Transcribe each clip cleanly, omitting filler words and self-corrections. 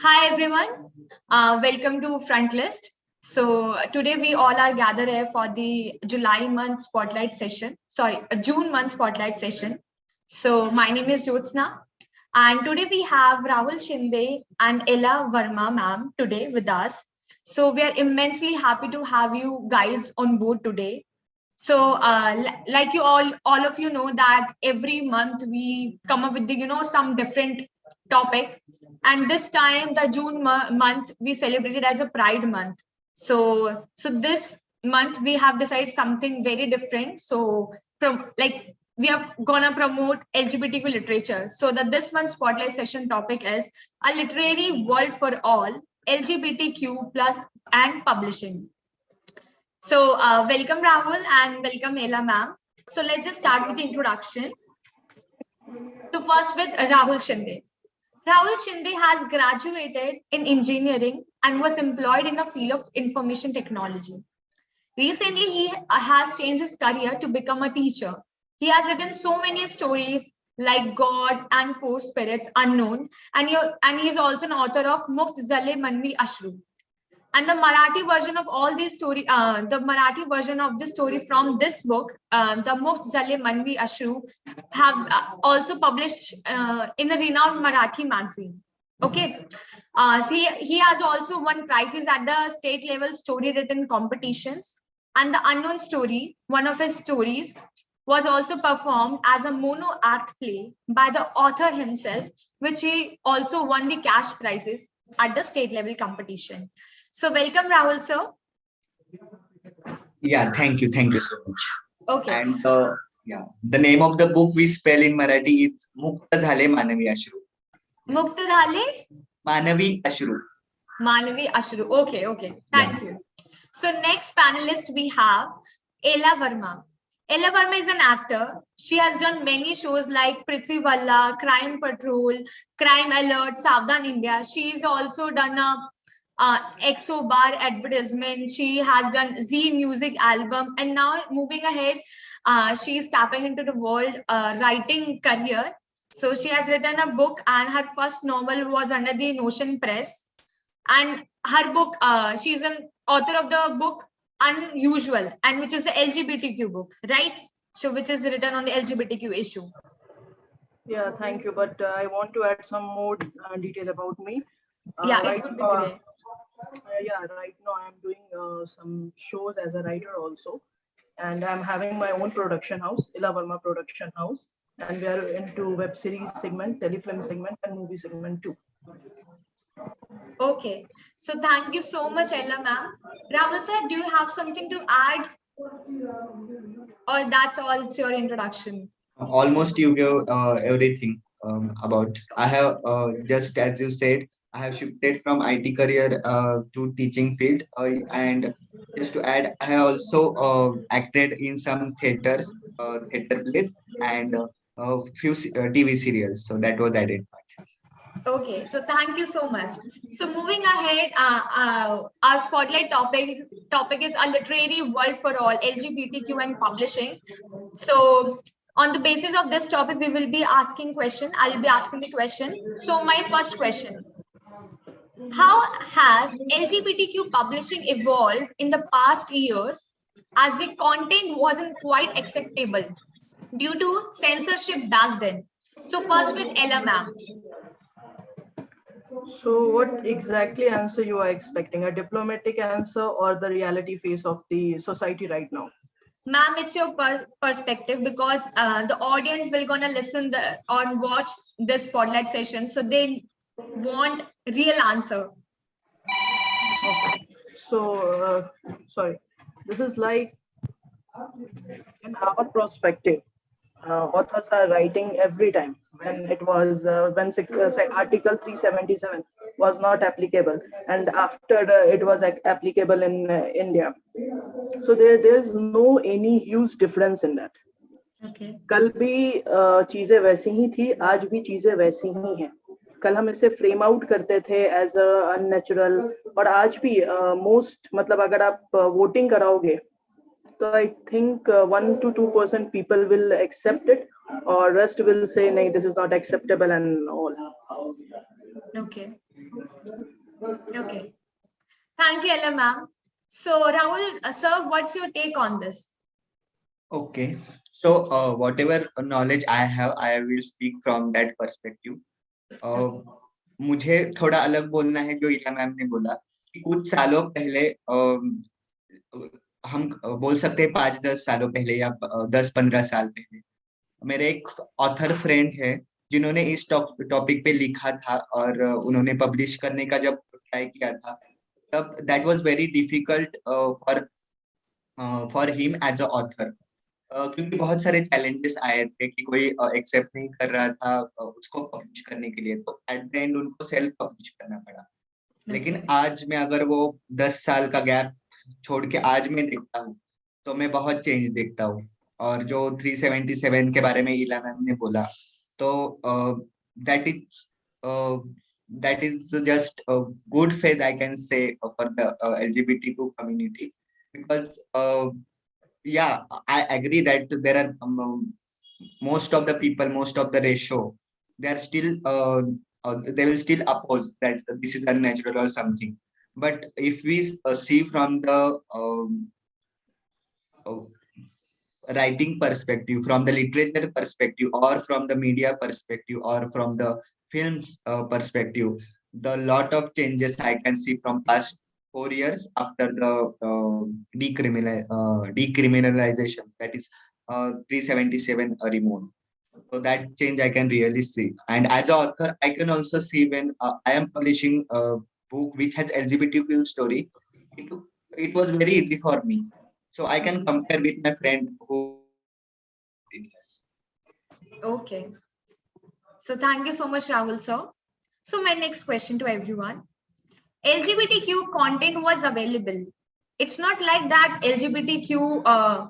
Hi everyone, welcome to Frontlist. So today we all are gathered here for the July month spotlight session. Sorry, June month spotlight session. So my name is Jyotsna, and today we have Rahul Shinde and Ella Verma ma'am today with us. So we are immensely happy to have you guys on board today. So, like you all of you know that every month we come up with the some different topic, and this time the June month we celebrated as a Pride month. So this month we have decided something very different. So from like we are gonna promote LGBTQ literature. So that this month's spotlight session topic is a literary world for all, LGBTQ plus and publishing. So welcome Rahul and welcome Ella ma'am. So let's just start with the introduction. So first with Rahul Shinde. Rahul Shinde has graduated in engineering and was employed in the field of information technology. Recently, he has changed his career to become a teacher. He has written so many stories like God and Four Spirits Unknown, and he is also an author of Mukt Zale Manvi Ashru. And the Marathi version of all these story, the Marathi version of the story from this book, the Mukt Zale Manvi Ashru, have also published in a renowned Marathi magazine. Okay, so he has also won prizes at the state level story written competitions. And the Unknown Story, one of his stories, was also performed as a mono act play by the author himself, which he also won the cash prizes at the state level competition. So welcome, Rahul, sir. Yeah, thank you so much. Okay. And the name of the book we spell in Marathi is Mukta Zhale Manavi Ashru. Mukta Dhale? Manavi Ashru. Manavi Ashru. Okay. Thank you. So next panelist we have Ella Verma. Ella Verma is an actor. She has done many shows like Prithvi Valla, Crime Patrol, Crime Alert, Savdhan India. She's also done a EXO bar advertisement. She has done Z music album, and now moving ahead, she's tapping into the world writing career. So she has written a book, and her first novel was under the Notion Press. And her book, she's an author of the book Unusual, and which is the LGBTQ book, right? So which is written on the LGBTQ issue. Yeah, thank you. But I want to add some more detail about me. Yeah, it would be great. Yeah, right now I'm doing some shows as a writer also, and I'm having my own production house, Ella Verma Production House, and we are into web series segment, telefilm segment, and movie segment too. Okay, so thank you so much, Ella ma'am. Rahul sir, do you have something to add, or that's all? It's your introduction. Almost you give everything about. I have just as you said, I have shifted from IT career to teaching field, and just to add, I have also acted in some theater plays, and a few TV serials. So that was added. Okay, so thank you so much. So moving ahead, our spotlight topic is a literary world for all, LGBTQ and publishing. So on the basis of this topic, we will be asking question. I will be asking the question. So my first question: how has LGBTQ publishing evolved in the past years, as the content wasn't quite acceptable due to censorship back then? So first with Ella ma'am. So, what exactly answer you are expecting? A diplomatic answer or the reality face of the society right now? Ma'am, it's your perspective, because the audience will gonna listen or watch this spotlight session, so they want real answer. Okay. So, sorry. This is like in our perspective. Authors are writing every time when it was say Article 377 was not applicable, and after it was applicable in India. So there's no any huge difference in that. Okay. कल भी चीजें वैसी ही थी, आज भी चीजें वैसी ही हैं. कल हम इसे फ्रेम आउट करते थे एज अ अननेचुरल, और आज भी मोस्ट मतलब अगर आप वोटिंग कराओगे तो I think 1 to 2% people will accept it, or rest will say no, this is not acceptable and all. Okay. Okay. Thank you, Ella ma'am. So Rahul, sir, what's your take on this? Okay. So whatever knowledge I have, I will speak from that perspective. Okay. मुझे थोड़ा अलग बोलना है जो इला ma'am ने बोला कि कुछ सालों पहले हम बोल सकते हैं 5-10 सालों पहले या 10-15 साल पहले मेरे एक ऑथर फ्रेंड है जिन्होंने इस टॉपिक पे लिखा था और उन्होंने पब्लिश करने का जब ट्राई किया था तब that was very difficult for him as a author क्योंकि बहुत सारे चैलेंजेस आए थे कि कोई एक्सेप्ट नहीं कर रहा था उसको पब्लिश करने के लिए तो एट द एंड उनको सेल्फ पब्लिश करना पड़ा लेकिन Okay. आज मैं अगर वो 10 साल का गैप छोड़ के आज मैं देखता हूँ तो मैं बहुत चेंज देखता हूँ और जो 377 के बारे में इला मैम ने बोला तो that is that is just a good phase I can say for the LGBTQ community because yeah, I agree that there are most of the people, most of the ratio, they are still they will still oppose that this is unnatural or something. But if we see from the uh, writing perspective, from the literature perspective, or from the media perspective, or from the films perspective, the lot of changes I can see from past 4 years after the decriminalization, that is 377 removed. So that change I can really see. And as an author, I can also see when I am publishing a book which has LGBTQ story, it, it was very easy for me. So I can compare with my friend who yes. Okay. So thank you so much, Rahul, sir. So my next question to everyone. LGBTQ content was available. It's not like that LGBTQ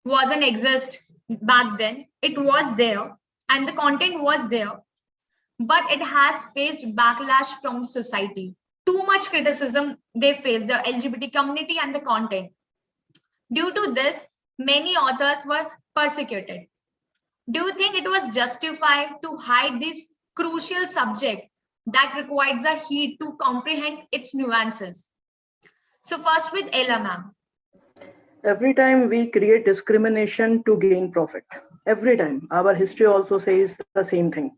wasn't exist back then. It was there and the content was there, but it has faced backlash from society. Too much criticism they face, the LGBT community and the content. Due to this, many authors were persecuted. Do you think it was justified to hide this crucial subject that requires a heed to comprehend its nuances? So first with Ella ma'am. Every time we create discrimination to gain profit. Every time. Our history also says the same thing.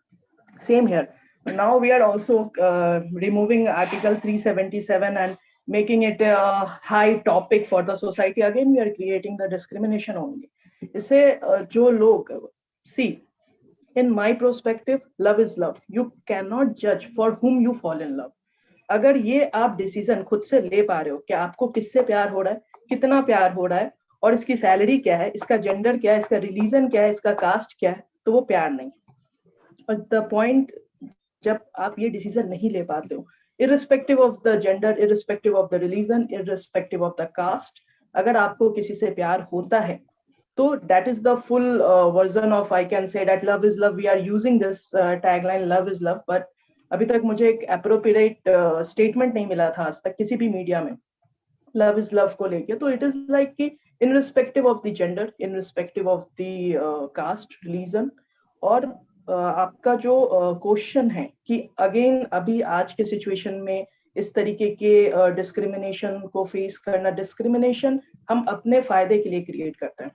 Same here. Now we are also removing Article 377 and making it a high topic for the society. Again, we are creating the discrimination only. इसे जो लोग see, in my perspective, love is love. You cannot judge for whom you fall in love. अगर ये आप decision खुद से ले पा रहे हो कि आपको किससे प्यार हो रहा है, कितना प्यार हो रहा है और इसकी सैलरी क्या है, इसका जेंडर क्या है, इसका रिलीजन क्या है, इसका कास्ट क्या है, तो वो प्यार नहीं। और द पॉइंट जब आप ये डिसीजन नहीं ले पाते हो, irrespective of the gender, irrespective of the religion, irrespective of the caste, अगर आपको किसी से प्यार होता है तो that is the full version of I can say that love is love. We are using this tagline love is love, but अभी तक मुझे एक appropriate statement नहीं मिला था आज तक किसी भी मीडिया में love is love को लेके। तो it is like कि irrespective of the gender, irrespective of the caste, religion, और आपका जो क्वेश्चन है कि अगेन अभी आज के सिचुएशन में इस तरीके के डिस्क्रिमिनेशन को फेस करना, डिस्क्रिमिनेशन हम अपने फायदे के लिए क्रिएट करते हैं,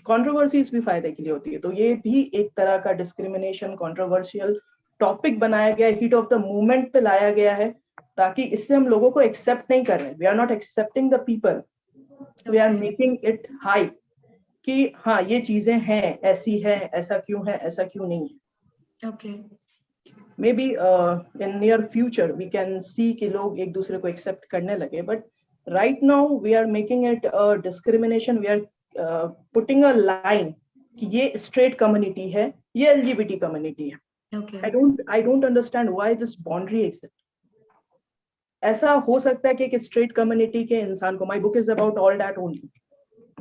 कंट्रोवर्सीज भी फायदे के लिए होती है, तो ये भी एक तरह का डिस्क्रिमिनेशन कंट्रोवर्शियल टॉपिक बनाया गया है, हीट ऑफ द मूवमेंट पे लाया गया है, ताकि इससे हम लोगों को एक्सेप्ट नहीं कर रहे, we are not accepting the people, we are making it high कि हाँ ये चीजें हैं, ऐसी है, ऐसा क्यों है, ऐसा क्यों नहीं है। Okay. Maybe in near future we can see कि लोग एक दूसरे को accept करने लगे, but right now we are making it a discrimination. We are putting a line कि ये straight community है, ये LGBT community है. Okay. I don't understand why this boundary exists. ऐसा हो सकता है कि एक straight community के इंसान को, my book is about all that only,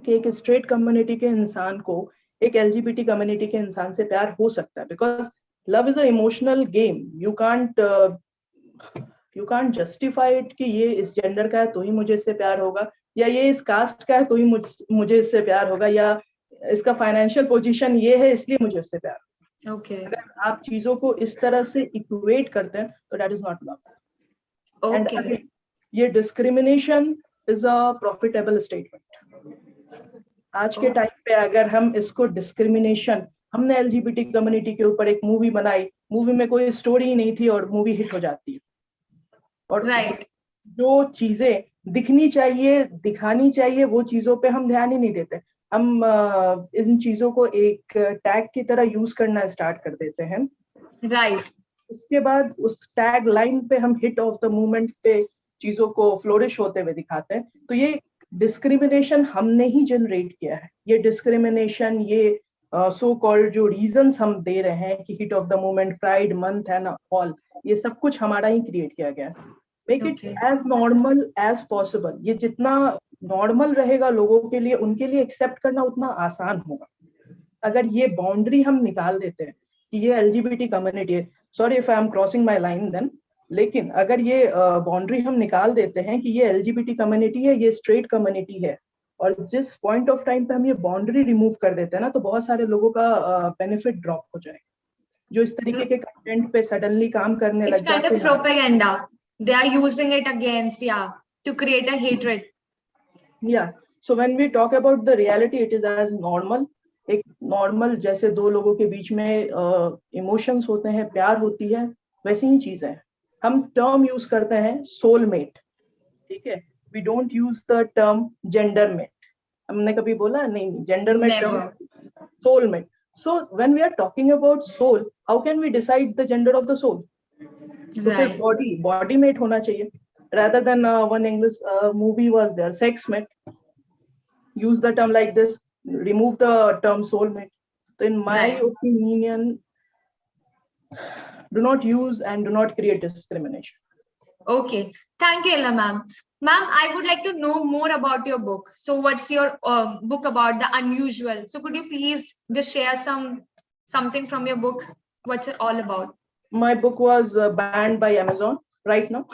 कि एक straight community के इंसान को एक LGBT community के इंसान से प्यार हो सकता है, because love is an emotional game. You can't justify it कि ये इस जेंडर का है तो ही मुझे इससे प्यार होगा, या ये इस कास्ट का है तो ही मुझे इससे प्यार होगा, या इसका फाइनेंशियल पोजीशन ये है इसलिए मुझे इससे प्यार होगा। Okay. अगर आप चीजों को इस तरह से इक्वेट करते हैं तो that is not love. And Okay. ये discrimination is a profitable statement. आज के Oh, टाइम पे अगर हम इसको डिस्क्रिमिनेशन, हमने एलजीबीटी कम्युनिटी के ऊपर एक मूवी बनाई, मूवी में कोई स्टोरी ही नहीं थी और मूवी हिट हो जाती है, और right. जो चीजें दिखनी चाहिए, दिखानी चाहिए, वो चीजों पे हम ध्यान ही नहीं देते। हम इन चीजों को एक टैग की तरह यूज करना स्टार्ट कर देते हैं। Right. उसके बाद उस टैग लाइन पे हम हिट ऑफ द मूवमेंट पे चीजों को फ्लोरिश होते हुए दिखाते हैं। तो ये डिस्क्रिमिनेशन हमने ही जनरेट किया है। ये डिस्क्रिमिनेशन, ये सो कॉल्ड जो रीजंस हम दे रहे हैं कि hit of the movement, pride month and all, ये सब कुछ हमारा ही क्रिएट किया गया है। Make it Okay. As normal as possible. ये जितना नॉर्मल रहेगा लोगों के लिए, उनके लिए एक्सेप्ट करना उतना आसान होगा। अगर ये बाउंड्री हम निकाल देते हैं कि ये एलजीबीटी कम्युनिटी है, sorry if I am crossing my line then, लेकिन अगर ये बाउंड्री हम निकाल देते हैं कि ये एलजीबीटी कम्युनिटी है, ये स्ट्रेट कम्युनिटी है, और जिस पॉइंट ऑफ टाइम पे हम ये बाउंड्री रिमूव कर देते हैं ना, तो बहुत सारे लोगों का बेनिफिट ड्रॉप हो जाएगा, जो इस तरीके के कंटेंट पे सडनली काम करने It's लग kind जाते of हैं। propaganda. They are using it against, yeah, to create a hatred. Yeah, so when we talk about the reality, it is as normal। एक नॉर्मल, जैसे दो लोगों के बीच में इमोशंस होते हैं, प्यार होती है, वैसी ही चीज है। हम टर्म यूज करते हैं सोलमेट, ठीक है, we don't use the term gendermate. हमने कभी बोला नहीं जेंडर में term Never. Soulmate. So when we are talking about soul, how can we decide the gender of the soul? तो फिर Right. बॉडी मेट होना चाहिए, rather than one English movie was there, sex mate, use the term like this, remove the term soulmate. So in my Right. opinion, do not use and do not create discrimination. Okay. Thank you, Ella ma'am. Ma'am, I would like to know more about your book. So what's your book about the unusual? So could you please just share something from your book? What's it all about? My book was banned by Amazon right now.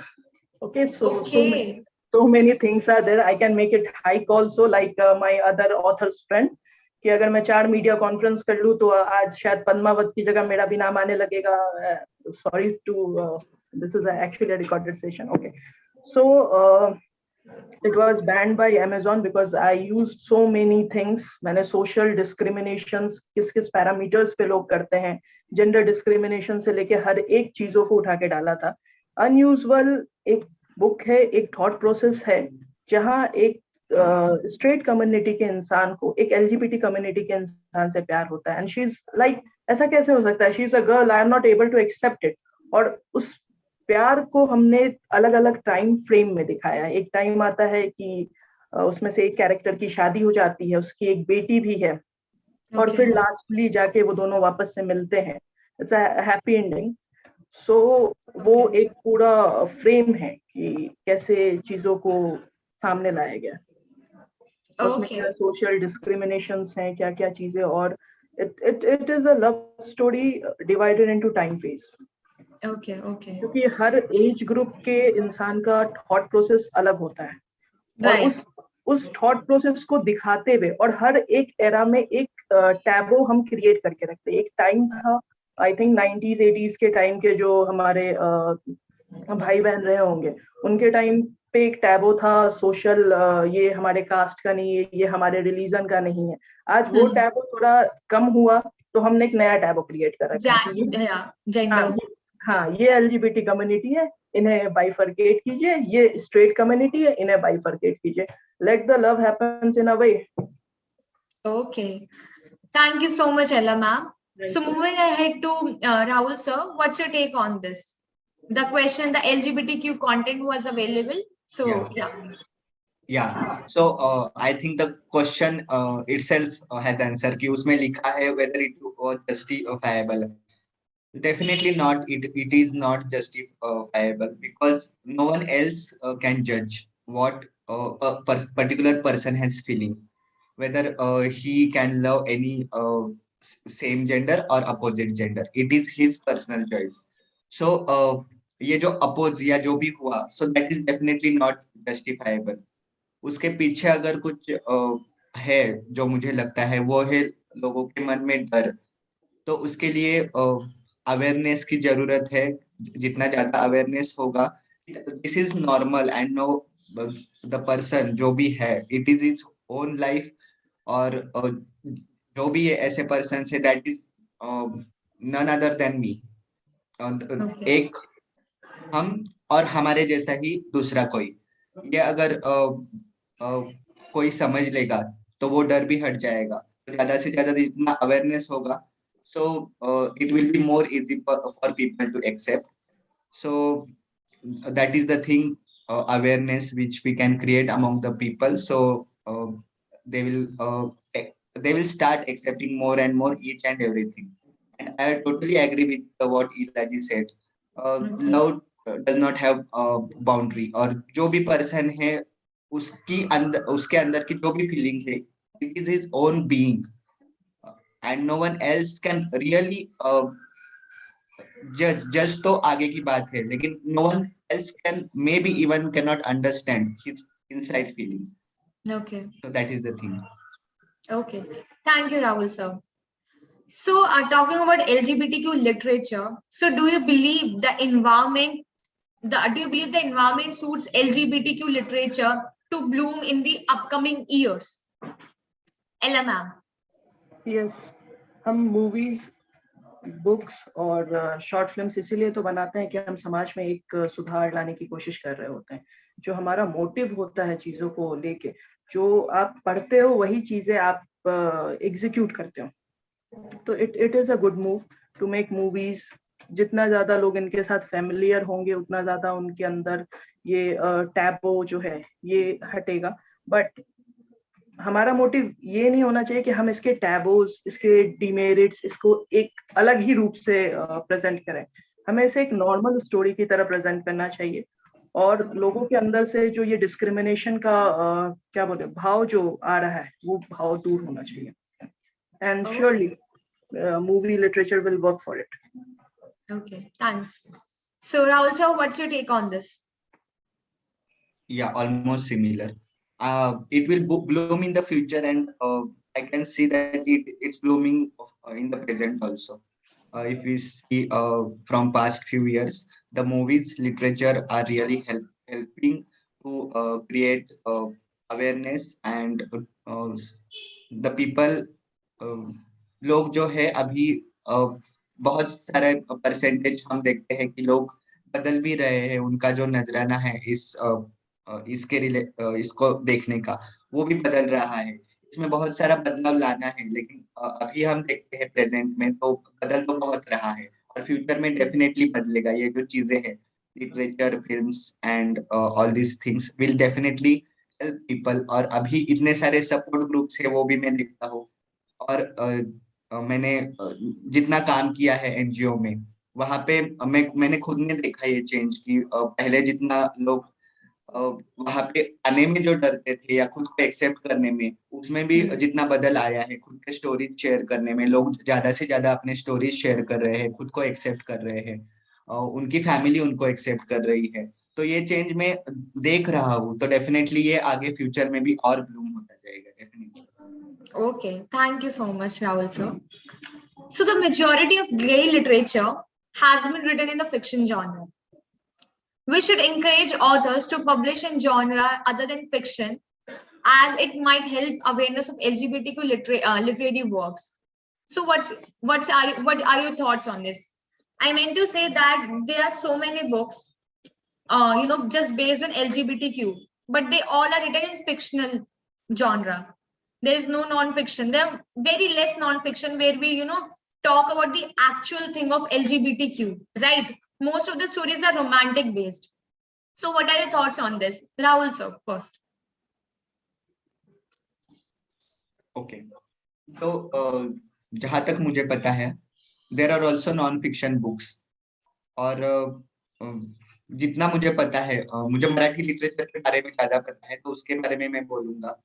Okay, so Okay. so many things are there. I can make it hike also, like my other author's friend, कि अगर मैं 4 media conference कर लूँ तो आज शायद पद्मावत की जगह मेरा भी नाम आने लगेगा। Sorry to this is actually a recorded session. Okay, so it was banned by Amazon because I used so many things. मैंने social discriminations किस किस parameters पे लोग करते हैं, gender discrimination से लेके हर एक चीजों को उठा के डाला था। Unusual एक बुक है, एक थॉट प्रोसेस है, जहाँ एक स्ट्रेट कम्युनिटी के इंसान को एक एलजीबीटी कम्युनिटी के इंसान से प्यार होता है, एंड शी इज लाइक, ऐसा कैसे हो सकता है, she is a girl, I am not able to accept it. और उस प्यार को हमने अलग अलग टाइम फ्रेम में दिखाया है। एक टाइम आता है कि उसमें से एक कैरेक्टर की शादी हो जाती है, उसकी एक बेटी भी है, और फिर लास्टली जाके वो दोनों वापस से मिलते हैं, इट्स अ हैप्पी एंडिंग। सो वो एक पूरा फ्रेम है कि कैसे चीजों को सामने लाया गया, उसमें क्या सोशल डिस्क्रिमिनेशंस हैं, क्या क्या चीजें, और it is a love story divided into time phase. Okay. Okay. क्योंकि हर एज ग्रुप के इंसान का थॉट प्रोसेस अलग होता है, और Right. उस थॉट प्रोसेस को दिखाते हुए, और हर एक एरा में एक टैबो हम क्रिएट करके रखते हैं। एक टाइम था, आई थिंक 90s 80s के टाइम के जो हमारे भाई बहन रहे होंगे, उनके टाइम पे एक टैबो था सोशल, ये हमारे कास्ट का नहीं है, ये हमारे रिलीजन का नहीं है। आज वो टैबो थोड़ा कम हुआ, तो हमने एक नया टैबो क्रिएट कर रखा है कि ये, Yeah. Gender. हाँ ये एलजीबीटी कम्युनिटी है, इन्हें बाइफरकेट कीजिए, ये स्ट्रेट कम्युनिटी है, इन्हें बाइफरकेट कीजिए। Let the love happens in a way. Okay. Thank you so much, Ella ma'am. So moving ahead to Rahul sir, what's your take on this? The question, the LGBTQ content was available. So Yeah. yeah. Yeah. So I think the question itself has answer कि उसमें लिखा है whether it was justifiable. Definitely not. It is not justifiable because no one else can judge what particular person has feeling, whether he can love any same gender or opposite gender. It is his personal choice. So ये जो oppose या जो भी हुआ, so that is definitely not justifiable. उसके पीछे अगर कुछ है जो मुझे लगता है वो है लोगों के मन में डर। तो उसके लिए अवेयरनेस की जरूरत है। जितना ज्यादा अवेयरनेस होगा, this is normal and know the person जो भी है it is is own life, और जो भी ऐसे पर्सन है that is none other than me, Okay. एक हम और हमारे जैसा ही दूसरा कोई। ये अगर कोई समझ लेगा तो वो डर भी हट जाएगा। ज्यादा से ज्यादा जितना अवेयरनेस होगा, so it will be more easy for people to accept. So that is the thing, awareness which we can create among the people. So they will they will start accepting more and more each and everything. And I totally agree with what Ilaji said. Okay. Love does not have a boundary, और जो भी person है उसकी अंदर उसके अंदर की जो भी feeling है, it is his own being, and no one else can really जज तो आगे की बात है, लेकिन no one else can maybe even can not understand his inside feeling. Okay. So that is the thing. Okay. Thank you, Rahul sir. So, talking about LGBTQ literature, so do you believe the environment, do you believe the environment suits LGBTQ literature to bloom in the upcoming years? Ella ma'am. Yes, हम movies, books और short films इसीलिए तो बनाते हैं कि हम समाज में एक सुधार लाने की कोशिश कर रहे होते हैं। जो हमारा मोटिव होता है चीजों को लेके, जो आप पढ़ते हो वही चीजें आप एग्जीक्यूट करते हो। तो it is a good move to make movies. जितना ज्यादा लोग इनके साथ फेमिलियर होंगे उतना ज्यादा उनके अंदर ये टैबू जो है ये हटेगा। बट हमारा मोटिव ये नहीं होना चाहिए कि हम इसके टैबूज, इसके डिमेरिट्स, इसको एक अलग ही रूप से प्रेजेंट करें। हमें इसे एक नॉर्मल स्टोरी की तरह प्रेजेंट करना चाहिए, और लोगों के अंदर से जो ये डिस्क्रिमिनेशन का क्या बोले भाव जो आ रहा है वो भाव दूर होना चाहिए। And surely movie literature will work for it. Okay, thanks. So, Rahul sir, what's your take on this? Yeah, almost similar. It will bloom in the future, and I can see that it's blooming in the present also. If we see from past few years, the movies literature are really helping to create awareness, and the people, लोग जो है अभी बहुत सारे percentage हम देखते हैं कि लोग बदल भी रहे हैं, उनका जो नजराना है इसको देखने का वो भी बदल रहा है। इसमें बहुत सारा बदलाव लाना है, लेकिन अभी हम देखते हैं प्रेजेंट में तो बदल तो बहुत रहा है, और फ्यूचर में डेफिनेटली बदलेगा। ये जो चीजें हैं, literature, films and all this things will definitely help people. और अभी इतने सारे सपोर्ट ग्रुप्स है वो भी मैं देखता हूँ, और मैंने जितना काम किया है एनजीओ में, वहां पे मैंने खुद ने देखा ये चेंज की पहले जितना लोग वहां पे आने में जो डरते थे या खुद को एक्सेप्ट करने में, उसमें भी जितना बदल आया है। खुद के स्टोरीज शेयर करने में लोग ज्यादा से ज्यादा अपने स्टोरीज शेयर कर रहे हैं, खुद को एक्सेप्ट कर रहे हैं, उनकी फैमिली उनको एक्सेप्ट कर रही है। तो ये चेंज मैं देख रहा हूँ, तो डेफिनेटली ये आगे फ्यूचर में भी और ब्लूम होता जाएगा definitely. Okay, thank you so much, Rahul sir. So, the majority of gay literature has been written in the fiction genre. We should encourage authors to publish in genre other than fiction, as it might help awareness of LGBTQ literary works. So, what are your thoughts on this? I meant to say that there are so many books, just based on LGBTQ, but they all are written in fictional genre. There is no non-fiction. There are very less non-fiction where we, talk about the actual thing of LGBTQ, right? Most of the stories are romantic based. So what are your thoughts on this? Rahul sir, first. Okay. तो जहां तक मुझे पता है, there are also non fiction books, और जितना मुझे पता है, मुझे मराठी लिटरेचर के बारे में ज्यादा पता है तो उसके बारे में मैं बोलूंगा।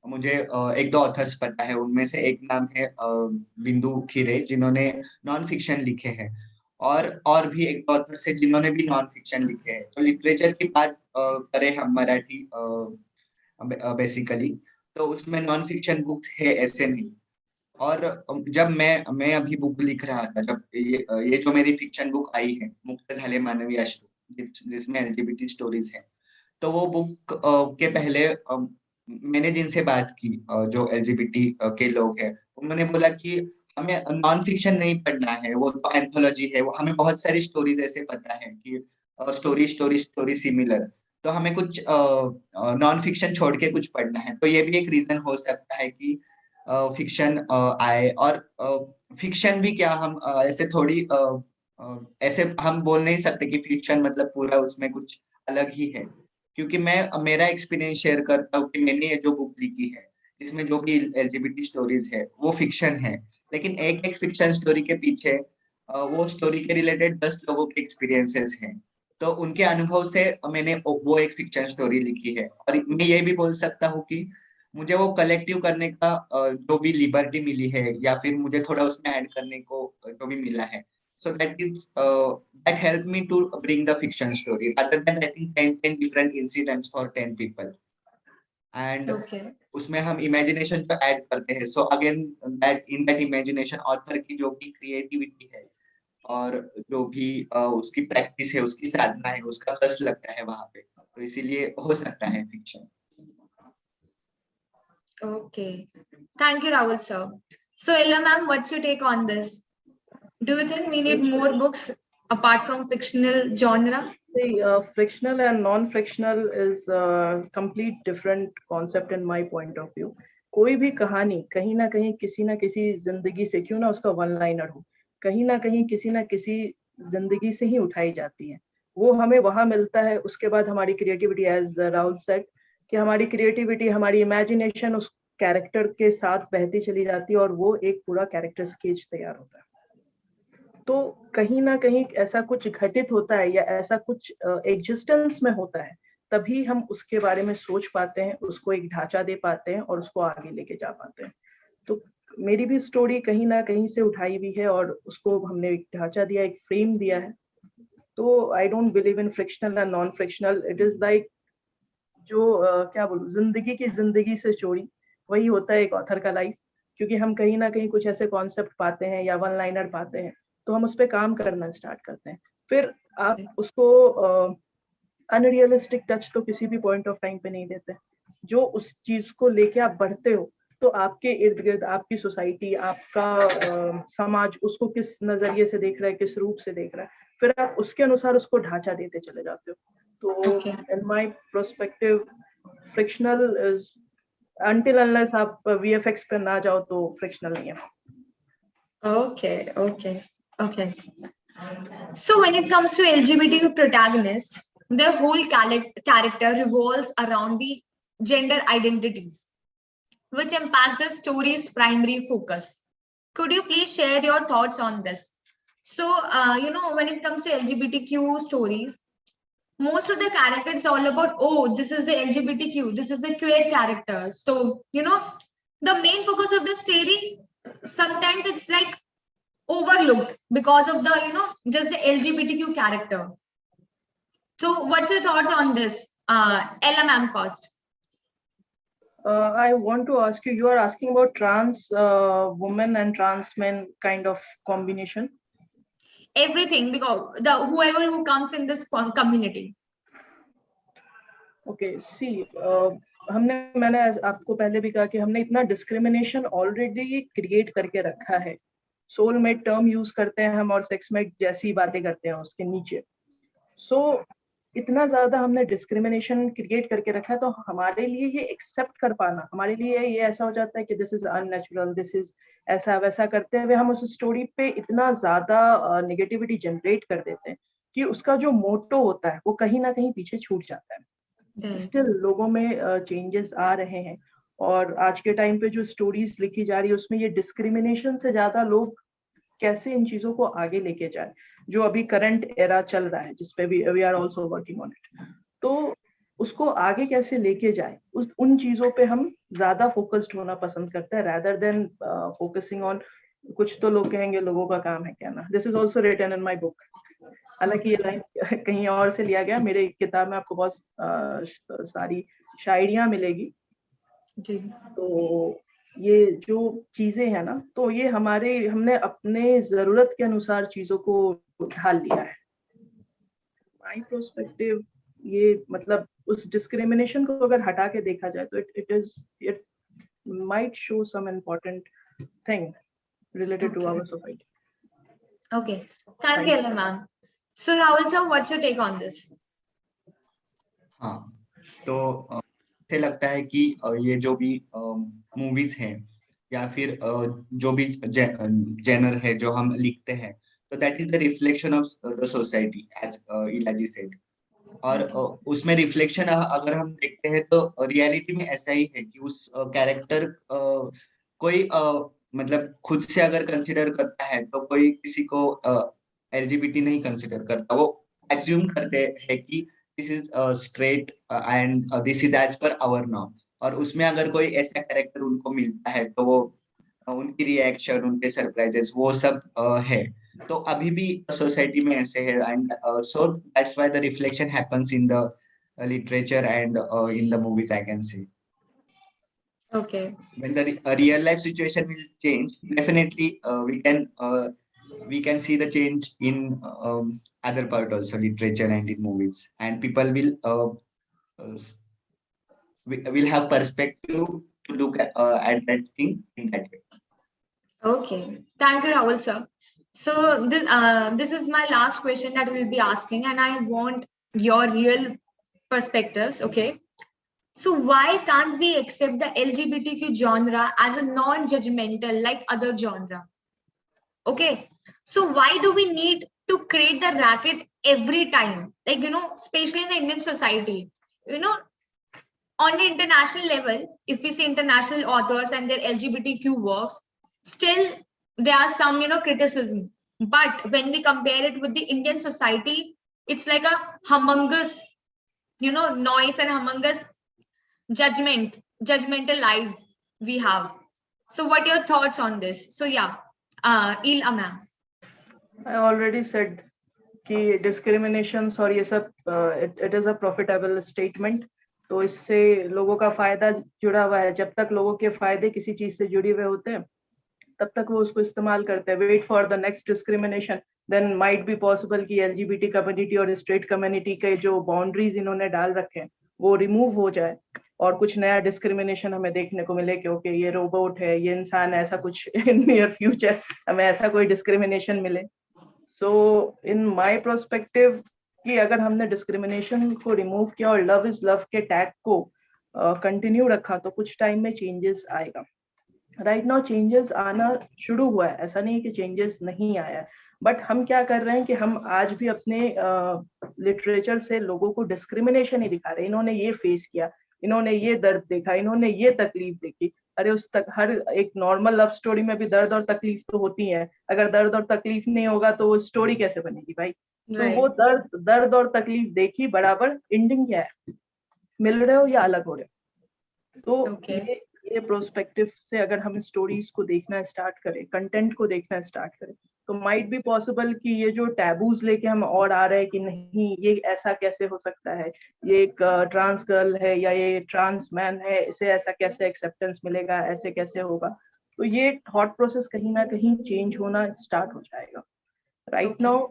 मुझे एक दो ऑथर्स पता है, उनमें से एक नाम है बिंदु खीरे, जिन्होंने नॉन फिक्शन लिखे हैं, और भी एक दो ऑथर्स है जिन्होंने भी नॉन फिक्शन लिखे हैं। तो लिटरेचर की बात करें हम मराठी बेसिकली, तो उसमें नॉन फिक्शन बुक्स है ऐसे नहीं। और जब मैं अभी बुक लिख रहा था, जब ये जो मेरी फिक्शन बुक आई है, मुक्त झाले मानवी अश्रू, जिसमें एलजीबीटी स्टोरीज है। तो वो बुक के पहले मैंने जिनसे बात की, जो एलजीबीटी के लोग हैं, उन्होंने बोला कि हमें नॉन फिक्शन नहीं पढ़ना है, वो तो एंथोलॉजी है, वो हमें बहुत सारी स्टोरीज ऐसे पता है कि स्टोरी स्टोरी स्टोरी सिमिलर, तो हमें कुछ नॉन फिक्शन छोड़ के कुछ पढ़ना है। तो ये भी एक रीजन हो सकता है कि फिक्शन आए। और फिक्शन भी क्या, हम ऐसे थोड़ी ऐसे हम बोल नहीं सकते कि फिक्शन मतलब पूरा उसमें कुछ अलग ही है, क्योंकि मैं मेरा एक्सपीरियंस शेयर करता हूँ कि मैंने ये जो बुक लिखी है, जिसमें जो भी एलजीबीटी स्टोरीज है वो फिक्शन है, लेकिन एक एक फिक्शन स्टोरी के पीछे वो स्टोरी के रिलेटेड 10 लोगों के एक्सपीरियंसेस हैं। तो उनके अनुभव से मैंने वो एक फिक्शन स्टोरी लिखी है। और मैं ये भी बोल सकता हूँ कि मुझे वो कलेक्टिव करने का जो भी लिबर्टी मिली है, या फिर मुझे थोड़ा उसमें ऐड करने को जो भी मिला है, so that helped me to bring the fiction story rather than writing 10 different incidents for 10 people. And Okay. उसमें हम इमेजिनेशन जो ऐड करते हैं, so again that in that imagination author की जो भी क्रिएटिविटी है और जो भी उसकी प्रैक्टिस है, उसकी साधना है, उसका कष्ट लगता है वहां पे, तो इसीलिए हो सकता है fiction. Okay. Thank you, Rahul sir. So Ella ma'am, what's your take on this? Do you think we need more books apart from fictional genre? See, frictional and non-frictional is a complete different concept in my point of view. कोई भी कहानी कहीं ना किसी जिंदगी से, क्यों ना उसका वन लाइनर हो, कहीं ना किसी जिंदगी से ही उठाई जाती है। वो हमें वहां मिलता है, उसके बाद हमारी क्रिएटिविटी, एज राहुल सेड, कि हमारी क्रिएटिविटी, हमारी इमेजिनेशन उस कैरेक्टर के साथ बहती चली जाती है और वो एक पूरा कैरेक्टर स्केच तैयार होता है। तो कहीं ना कहीं ऐसा कुछ घटित होता है या ऐसा कुछ एग्जिस्टेंस में होता है, तभी हम उसके बारे में सोच पाते हैं, उसको एक ढांचा दे पाते हैं और उसको आगे लेके जा पाते हैं। तो मेरी भी स्टोरी कहीं ना कहीं से उठाई हुई है और उसको हमने एक ढांचा दिया, एक फ्रेम दिया है। तो I don't believe in frictional and non frictional. It is like जो क्या बोलूं, जिंदगी की जिंदगी से चोरी, वही होता है एक ऑथर का लाइफ। क्योंकि हम कहीं ना कहीं कुछ ऐसे कॉन्सेप्ट पाते हैं या वन लाइनर पाते हैं, तो हम उस पर काम करना स्टार्ट करते हैं। फिर आप उसको अनरियलिस्टिक टच तो किसी भी पॉइंट ऑफ टाइम पे नहीं देते। जो उस चीज को लेके आप बढ़ते हो, तो आपके इर्द गिर्द आपकी सोसाइटी, आपका समाज उसको किस नजरिए से देख रहा है, किस रूप से देख रहा है, फिर आप उसके अनुसार उसको ढांचा देते चले जाते हो। तो Okay. In my perspective, frictional is, until unless आप वीएफएक्स पे ना जाओ तो फ्रिक्शनल नहीं है। Okay. Okay. Okay. So when it comes to LGBTQ protagonist, their whole character revolves around the gender identities, which impacts the story's primary focus. Could you please share your thoughts on this? So, when it comes to LGBTQ stories, most of the characters all about, oh, this is the LGBTQ, this is the queer character. So, the main focus of the story, sometimes it's like overlooked because of the, just the LGBTQ character. So what's your thoughts on this? Ella ma'am first. I want to ask you, you are asking about trans women and trans men kind of combination? Everything, because whoever who comes in this community. Okay, see, मैंने आपको पहले भी कहा कि हमने इतना discrimination already create करके रखा है। सोलमेट टर्म यूज करते हैं हम और सेक्समेट जैसी बातें करते हैं उसके नीचे। सो इतना ज्यादा हमने डिस्क्रिमिनेशन क्रिएट करके रखा है, तो हमारे लिए ये एक्सेप्ट कर पाना, हमारे लिए ये ऐसा हो जाता है कि this is unnatural, this is ऐसा वैसा करते हुए हम उस स्टोरी पे इतना ज्यादा नेगेटिविटी जनरेट कर देते हैं कि उसका जो मोटो होता है वो कहीं ना कहीं पीछे छूट जाता है। स्टिल लोगों में चेंजेस आ रहे हैं और आज के टाइम पे जो स्टोरीज लिखी जा रही है उसमें ये डिस्क्रिमिनेशन से ज्यादा लोग कैसे इन चीजों को आगे लेके जाए, जो अभी करंट एरा चल रहा है जिसपे we are also working on it, तो उसको आगे कैसे लेके जाए, उन चीजों पे हम ज्यादा फोकस्ड होना पसंद करते हैं rather देन फोकसिंग ऑन कुछ तो लोग कहेंगे लोगों का काम है कहना। This is also written in my book. हालांकि ये लाइन कहीं और से लिया गया, मेरे किताब में आपको बहुत सारी शायरियां मिलेगी। जी। तो ये जो चीजें हैं ना, तो ये हमने अपने जरूरत के अनुसार चीजों को ढाल लिया है। माय पर्सपेक्टिव ये मतलब उस डिस्क्रिमिनेशन को अगर हटा के देखा जाए तो it might show some important thing related to Okay. our society. Okay. Thank you, Ella ma'am. So Rahul sir, what's your take on this? हाँ, तो मुझे लगता है कि ये जो भी मूवीज हैं या फिर जो भी जेनर है जो हम लिखते हैं, तो that is the reflection of the society as इलाजी सेड। और उसमें रिफ्लेक्शन अगर हम देखते हैं तो रियलिटी में ऐसा ही है कि उस कैरेक्टर कोई मतलब खुद से अगर कंसिडर करता है तो कोई किसी को एलजीबीटी नहीं कंसिडर करता, वो एज्यूम करते हैं कि this is straight and this is as per our norm. और उसमें अगर कोई ऐसा कैरेक्टर उनको मिलता है तो वो उनकी रिएक्शन, उनके सरप्राइजेस, वो सब है। तो अभी भी सोसाइटी में ऐसे है, and so that's why the reflection happens in the literature and in the movies, I can say. Okay. When the real life situation will change, definitely we can see the change in other part also, literature and in movies, and people uh, will have perspective to look at that thing in that way. Okay. Thank you, Rahul sir. So this is my last question that we'll be asking, and I want your real perspectives. Okay. So why can't we accept the LGBTQ genre as a non-judgmental like other genre? Okay. So why do we need to create the racket every time? Like, especially in the Indian society, you know, on the international level, if we see international authors and their LGBTQ works, still there are some, criticism. But when we compare it with the Indian society, it's like a humongous, noise and humongous judgmental eyes we have. So what are your thoughts on this? So yeah, Il ma'am. I already said कि discriminations और ये सब it is a profitable statement. तो इससे लोगों का फायदा जुड़ा हुआ है। जब तक लोगों के फायदे किसी चीज से जुड़े हुए होते हैं तब तक वो उसको इस्तेमाल करते हैं। Wait for the next discrimination, then might be possible कि एलजीबीटी कम्युनिटी और स्ट्रेट कम्युनिटी के जो बाउंड्रीज इन्होंने डाल रखे हैं वो रिमूव हो जाए और कुछ नया डिस्क्रिमिनेशन हमें देखने को मिले कि ओके ये रोबोट है, ये इंसान है, ऐसा कुछ इन नियर फ्यूचर हमें ऐसा कोई डिस्क्रिमिनेशन मिले। तो इन माय पर्सपेक्टिव कि अगर हमने डिस्क्रिमिनेशन को रिमूव किया और लव इज लव के टैग को कंटिन्यू रखा तो कुछ टाइम में चेंजेस आएगा। राइट नाउ चेंजेस आना शुरू हुआ है, ऐसा नहीं कि चेंजेस नहीं आया है, बट हम क्या कर रहे हैं कि हम आज भी अपने लिटरेचर से लोगों को डिस्क्रिमिनेशन ही दिखा रहे हैं। इन्होंने ये फेस किया, इन्होंने ये दर्द देखा, इन्होंने ये तकलीफ देखी। अरे उस तक हर एक नॉर्मल लव स्टोरी में भी दर्द और तकलीफ तो होती है। अगर दर्द और तकलीफ नहीं होगा तो वो स्टोरी कैसे बनेगी भाई? तो वो दर्द और तकलीफ देखी, बराबर एंडिंग क्या है, मिल रहे हो या अलग हो रहे हो? तो ये प्रोस्पेक्टिव से अगर हम स्टोरीज को देखना स्टार्ट करें, कंटेंट को देखना स्टार्ट करें, तो माइट बी पॉसिबल कि ये जो टैबूज लेके हम और आ रहे हैं कि नहीं ये ऐसा कैसे हो सकता है, ये एक ट्रांस गर्ल है या ये ट्रांस मैन है, इसे ऐसा कैसे एक्सेप्टेंस मिलेगा, ऐसे कैसे होगा? तो ये थॉट प्रोसेस कहीं ना कहीं चेंज होना स्टार्ट हो जाएगा। Right now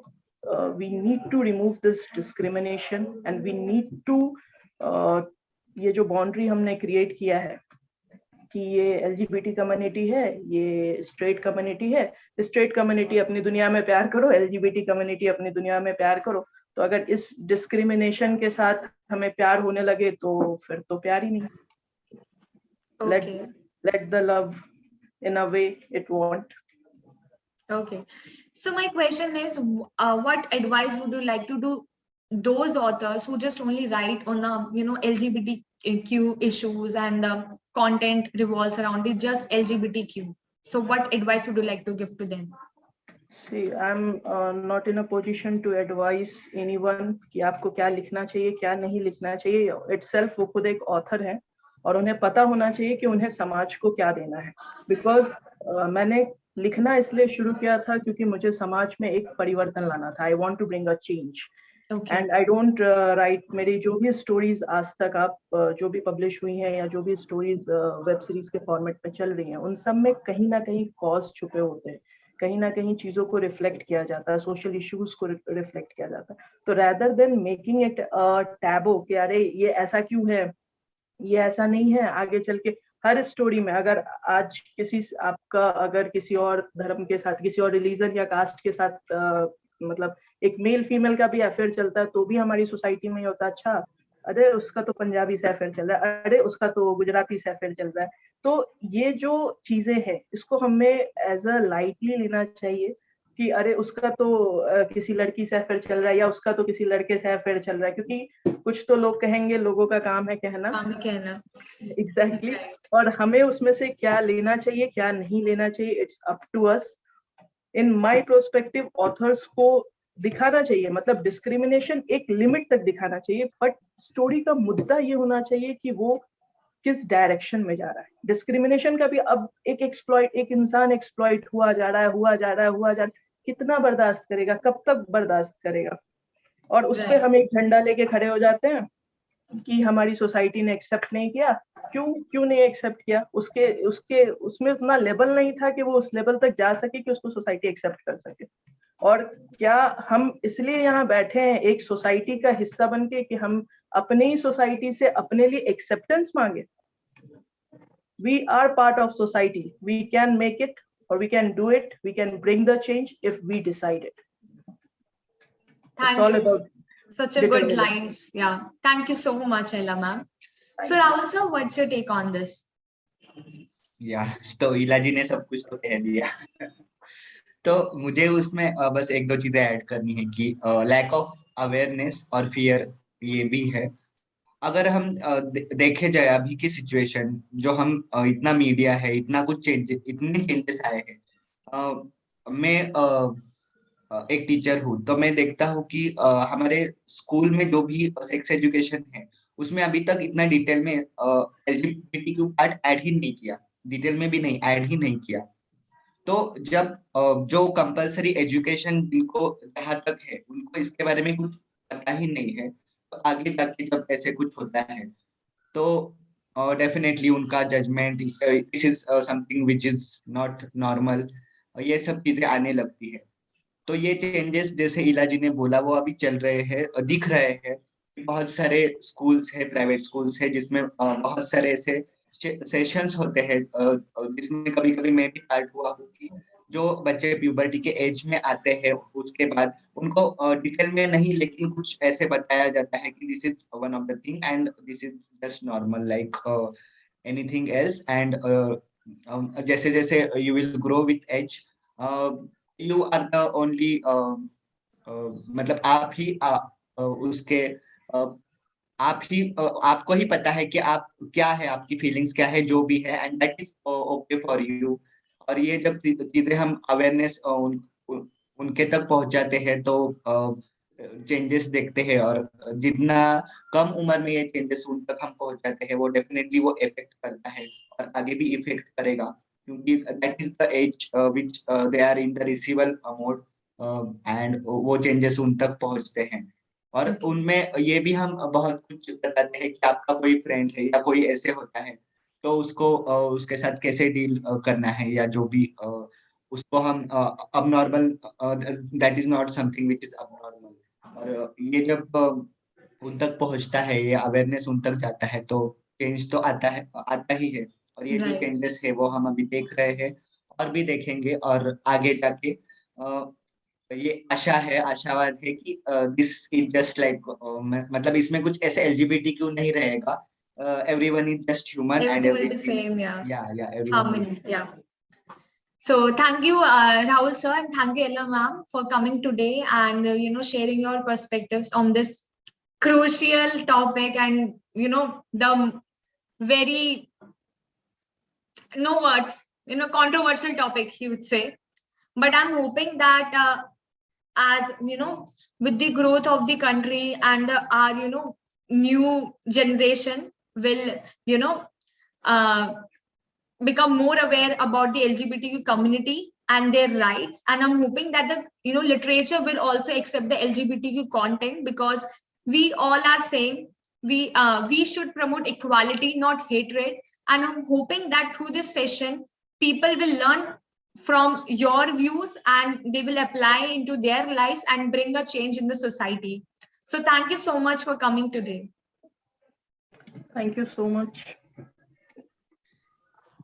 we need to remove this discrimination and we need to ये जो बाउंड्री हमने क्रिएट किया है कि ये एलजीबीटी कम्युनिटी है, ये स्ट्रेट कम्युनिटी है, स्ट्रेट कम्युनिटी अपनी दुनिया में प्यार करो, एलजीबीटी कम्युनिटी अपनी दुनिया में प्यार करो। तो अगर इस डिस्क्रिमिनेशन के साथ हमें प्यार होने लगे तो फिर तो प्यार ही नहीं। let the love in a way it want. Okay, so my question is, what advice would you like to do those authors who just only write on the LGBTQ issues and the content revolves around it just LGBTQ? So what advice would you like to give to them? See, I'm not in a position to advise anyone कि आपको क्या लिखना चाहिए, क्या नहीं लिखना चाहिए। Itself वो खुद एक author है और उन्हें पता होना चाहिए कि उन्हें समाज को क्या देना है। Because मैंने लिखना इसलिए शुरू किया था क्योंकि मुझे समाज में एक परिवर्तन लाना था। I want to bring a change. And I don't write, मेरी जो भी स्टोरीज आज तक आप जो भी पब्लिश हुई हैं या जो भी स्टोरीज वेब सीरीज के फॉर्मेट में चल रही हैं, उन सब में कहीं ना कहीं कॉज छुपे होते हैं कहीं ना कहीं चीजों को रिफ्लेक्ट किया जाता है, सोशल इश्यूज को रिफ्लेक्ट किया जाता है। तो rather than making it taboo कि अरे ये ऐसा क्यों है, ये ऐसा नहीं है, आगे चल के हर स्टोरी में अगर आज किसी आपका अगर किसी और धर्म के साथ, किसी और रिलीजन या कास्ट के साथ मतलब एक मेल फीमेल का भी अफेयर चलता है, तो भी हमारी सोसाइटी में ये होता है, अच्छा अरे उसका तो पंजाबी से अफेयर चल रहा है, अरे उसका तो गुजराती से अफेयर चल रहा है। तो ये जो चीजें हैं इसको हमें एज अ लाइटली लेना चाहिए कि अरे उसका तो किसी लड़की से अफेयर चल रहा है या उसका तो किसी लड़के से अफेयर चल रहा है, क्योंकि कुछ तो लोग कहेंगे, लोगों का काम है कहना। काम कहना। Exactly Right. और हमें उसमें से क्या लेना चाहिए क्या नहीं लेना चाहिए, it's up to us. In my prospective authors को दिखाना चाहिए, मतलब डिस्क्रिमिनेशन एक लिमिट तक दिखाना चाहिए, बट स्टोरी का मुद्दा ये होना चाहिए कि वो किस डायरेक्शन में जा रहा है। डिस्क्रिमिनेशन का भी अब एक इंसान एक्सप्लॉइट हुआ जा रहा है, हुआ जा रहा है, हुआ जा रहा है, कितना बर्दाश्त करेगा, कब तक बर्दाश्त करेगा। और उस पे Right. हम एक झंडा लेके खड़े हो जाते हैं कि हमारी सोसाइटी ने एक्सेप्ट नहीं किया। क्यों नहीं एक्सेप्ट किया? उसके उसके उसमें उतना लेवल नहीं था कि वो उस लेवल तक जा सके कि उसको सोसाइटी एक्सेप्ट कर सके। और क्या हम इसलिए यहाँ बैठे हैं एक सोसाइटी का हिस्सा बन के कि हम अपने ही सोसाइटी से अपने लिए एक्सेप्टेंस मांगे? We are part of society, we can make it or we can do it, we can bring the change if we decide it. It's Thank all you. about Such a good determinism. lines. Yeah. Thank you so much, Ella ma'am. Thank So you. Rahul sir, what's your take on this? या तो इला जी ने सब कुछ तो कह दिया। तो मुझे उसमें बस एक दो चीजें ऐड करनी है कि लैक ऑफ अवेयरनेस और फियर ये भी है। अगर हम देखे जाए अभी की सिचुएशन, जो हम इतना मीडिया है, इतना कुछ चेंजेस, इतने चेंजेस आए हैं। मैं एक टीचर हूँ, तो मैं देखता हूँ कि हमारे स्कूल में जो भी सेक्स एजुकेशन है उसमें अभी तक इतना डिटेल में एलजीबीटीक्यू पार्ट ऐड ही नहीं किया, डिटेल में भी नहीं ऐड ही नहीं किया। तो जब जो कंपलसरी एजुकेशन जिनको जहाँ तक है उनको इसके बारे में कुछ पता ही नहीं है, तो आगे जाके जब ऐसे कुछ होता है तो डेफिनेटली उनका judgment, this is something which is not normal, ये सब चीजें आने लगती है। तो ये चेंजेस जैसे इला जी ने बोला वो अभी चल रहे हैं, दिख रहे हैं। बहुत सारे स्कूल्स है, प्राइवेट स्कूल्स है, जिसमें बहुत सारे ऐसे सेशंस होते हैं जिसमें कभी कभी मैं भी पार्ट हुआ हूँ कि जो बच्चे प्यूबर्टी के एज में आते हैं उसके बाद उनको डिटेल में नहीं लेकिन कुछ ऐसे बताया जाता है कि this is one of the thing and this is just normal like anything else. And जैसे जैसे you will grow with age, you are the only, मतलब आप ही उसके आप ही आपको ही पता है कि आप क्या है, आपकी फीलिंग्स क्या है, जो भी है, and that is okay for you. और ये जब चीजें हम अवेयरनेस उनके तक पहुंचाते हैं तो चेंजेस देखते हैं, और जितना कम उम्र में ये चेंजेस उन तक हम पहुंचाते हैं वो डेफिनेटली वो इफेक्ट करता है और आगे भी इफेक्ट करेगा, क्योंकि that is the age which they are in the receival mode, and वो चेंजेस उन तक पहुंचते हैं। और Okay. उनमें ये भी हम बहुत कुछ बताते हैं कि आपका कोई फ्रेंड है या कोई ऐसे होता है तो उसको उसके साथ कैसे डील करना है, या जो भी उसको हम अब normal, that is not something which is अब नॉर्मल। और ये जब उन तक पहुंचता है, ये अवेयरनेस उन तक जाता है, तो चेंज तो आता ही है। और ये जो Right. चेंजेस है वो हम अभी देख रहे हैं और भी देखेंगे, और आगे जाके ये आशा है, आशावाद है कि दिस इज जस्ट लाइक, मतलब इसमें कुछ ऐसे एलजीबीटी क्यों नहीं रहेगा, everyone is just human and Everything will be everything, same, yeah. या everyone will. Harmony, yeah. So thank you, Rahul sir, and thank you, Ella ma'am, for coming today and sharing your perspectives on this crucial topic and the very no words controversial topic you would say. But I'm hoping that as with the growth of the country and our new generation will uh, become more aware about the LGBTQ community and their rights, and I'm hoping that the literature will also accept the LGBTQ content, because we all are saying we should promote equality, not hatred. And I'm hoping that through this session people will learn from your views, and they will apply into their lives and bring a change in the society. So thank you so much for coming today. Thank you so much.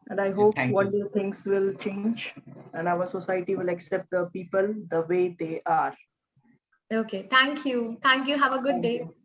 And I hope Thank one you. day things will change and our society will accept the people the way they are. Okay, thank you. Thank you. Have a good Thank day. you.